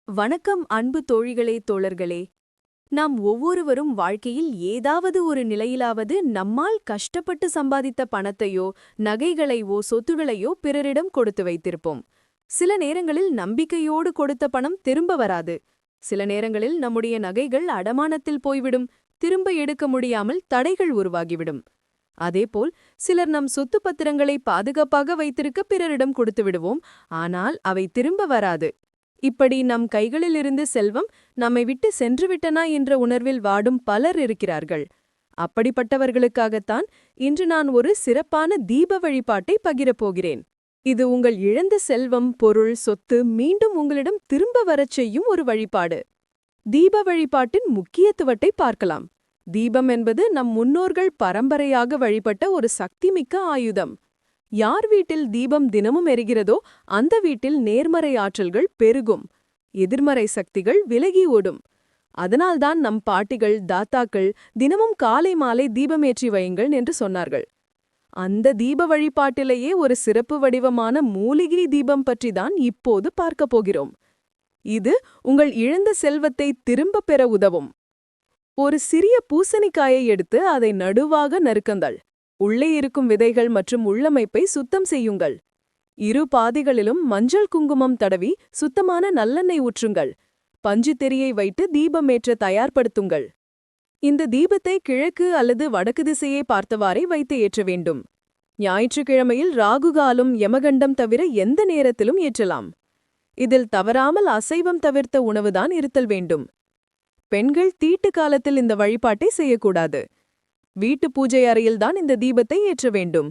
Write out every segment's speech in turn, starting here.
வணக்கம் அன்பு தோழிகளே தோழர்களே. நாம் ஒவ்வொருவரும் வாழ்க்கையில் ஏதாவது ஒரு நிலையிலாவது நம்மால் கஷ்டப்பட்டு சம்பாதித்த பணத்தையோ நகைகளையோ சொத்துகளையோ பிறரிடம் கொடுத்து வைத்திருப்போம். சில நேரங்களில் நம்பிக்கையோடு கொடுத்த பணம் திரும்ப வராது. சில நேரங்களில் நம்முடைய நகைகள் அடமானத்தில் போய்விடும். திரும்ப எடுக்க முடியாமல் தடைகள் உருவாகிவிடும். அதேபோல் சிலர் நம் சொத்து பத்திரங்களை பாதுகாப்பாக வைத்திருக்க பிறரிடம் கொடுத்து விடுவோம். ஆனால் அவை திரும்ப வராது. இப்படி நம் கைகளிலிருந்து செல்வம் நம்மை விட்டு சென்றுவிட்டனா என்ற உணர்வில் வாடும் பலர் இருக்கிறார்கள். அப்படிப்பட்டவர்களுக்காகத்தான் இன்று நான் ஒரு சிறப்பான தீப வழிபாட்டை பகிரப் போகிறேன். இது உங்கள் இழந்த செல்வம், பொருள், சொத்து மீண்டும் உங்களிடம் திரும்ப வரச் செய்யும் ஒரு வழிபாடு. தீப வழிபாட்டின் முக்கியத்துவத்தை பார்க்கலாம். தீபம் என்பது நம் முன்னோர்கள் பரம்பரையாக வழிபட்ட ஒரு சக்திமிக்க ஆயுதம். யார் வீட்டில் தீபம் தினமும் எரிகிறதோ அந்த வீட்டில் நேர்மறை ஆற்றல்கள் பெருகும், எதிர்மறை சக்திகள் விலகி ஓடும். அதனால்தான் நம் பாட்டிகள், தாத்தாக்கள் தினமும் காலை மாலை தீபமேற்றி வையுங்கள் என்று சொன்னார்கள். அந்த தீப வழிபாட்டிலேயே ஒரு சிறப்பு வடிவமான மூலிகை தீபம் பற்றிதான் இப்போது பார்க்கப் போகிறோம். இது உங்கள் இழந்த செல்வத்தை திரும்பப் பெற உதவும். ஒரு சிறிய பூசணிக்காயை எடுத்து அதை நடுவாக நறுக்குங்கள். உள்ளே இருக்கும் விதைகள் மற்றும் உள்ளமைப்பை சுத்தம் செய்யுங்கள். இரு பாதிகளிலும் மஞ்சள் குங்குமம் தடவி சுத்தமான நல்லெண்ணெய் ஊற்றுங்கள். பஞ்சு தெறியை வைத்து தீபமேற்ற தயார்படுத்துங்கள். இந்த தீபத்தை கிழக்கு அல்லது வடக்கு திசையை பார்த்தவாறே வைத்து ஏற்ற வேண்டும். ஞாயிற்றுக்கிழமையில் ராகுகாலம், யமகண்டம் தவிர எந்த நேரத்திலும் ஏற்றலாம். இதில் தவறாமல் அசைவம் தவிர்த்த உணவுதான் இருத்தல் வேண்டும். பெண்கள் தீட்டு காலத்தில் இந்த வழிபாட்டை செய்யக்கூடாது. வீட்டு பூஜை அறையில்தான் இந்த தீபத்தை ஏற்ற வேண்டும்.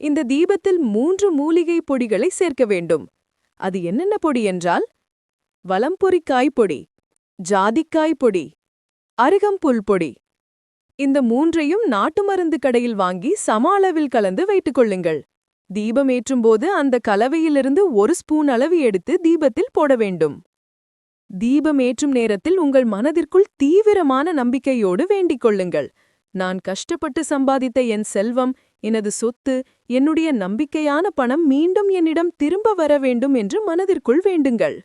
இந்த தீபத்தில் 3 மூலிகை பொடிகளை சேர்க்க வேண்டும். அது என்னென்ன பொடி என்றால், வலம்புரிக்காய் பொடி, ஜாதிக்காய் பொடி, அருகம்புல் பொடி. இந்த 3ஐயும் நாட்டு மருந்து கடையில் வாங்கி சம அளவில் கலந்து வைத்துக் கொள்ளுங்கள். தீபம் ஏற்றும்போது அந்த கலவையிலிருந்து 1 ஸ்பூன் அளவு எடுத்து தீபத்தில் போட வேண்டும். தீபம் ஏற்றும் நேரத்தில் உங்கள் மனதிற்குள் தீவிரமான நம்பிக்கையோடு வேண்டிக் கொள்ளுங்கள். நான் கஷ்டப்பட்டு சம்பாதித்த என் செல்வம், எனது சொத்து, என்னுடைய நம்பிக்கையான பணம் மீண்டும் என்னிடம் திரும்ப வர வேண்டும் என்று மனதிற்குள் வேண்டுங்கள்.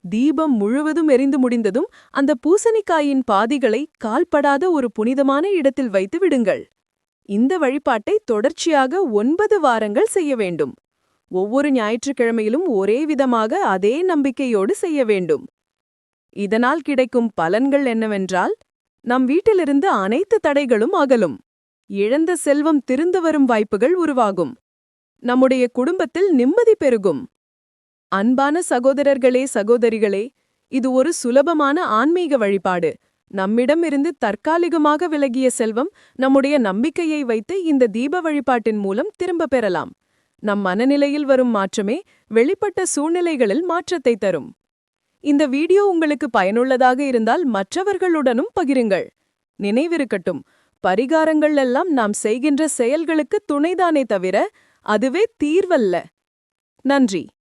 தீபம் முழுவதும் எரிந்து முடிந்ததும் அந்த பூசணிக்காயின் பாதிகளை கால்படாத ஒரு புனிதமான இடத்தில் வைத்து விடுங்கள். இந்த வழிபாட்டை தொடர்ச்சியாக 9 வாரங்கள் செய்ய வேண்டும். ஒவ்வொரு ஞாயிற்றுக்கிழமையிலும் ஒரே விதமாக அதே நம்பிக்கையோடு செய்ய வேண்டும். இதனால் கிடைக்கும் பலன்கள் என்னவென்றால், நம் வீட்டிலிருந்து அனைத்து தடைகளும் அகலும். இழந்த செல்வம் திருந்து வரும் வாய்ப்புகள் உருவாகும். நம்முடைய குடும்பத்தில் நிம்மதி பெருகும். அன்பான சகோதரர்களே, சகோதரிகளே, இது ஒரு சுலபமான ஆன்மீக வழிபாடு. நம்மிடமிருந்து தற்காலிகமாக விலகிய செல்வம் நம்முடைய நம்பிக்கையை வைத்து இந்த தீப வழிபாட்டின் மூலம் திரும்ப பெறலாம். நம் மனநிலையில் வரும் மாற்றமே வெளிப்பட்ட சூழ்நிலைகளில் மாற்றத்தை தரும். இந்த வீடியோ உங்களுக்கு பயனுள்ளதாக இருந்தால் மற்றவர்களுடனும் பகிருங்கள். நினைவிருக்கட்டும், பரிகாரங்கள் எல்லாம் நாம் செய்கின்ற செயல்களுக்கு துணைதானே தவிர அதுவே தீர்வல்ல. நன்றி.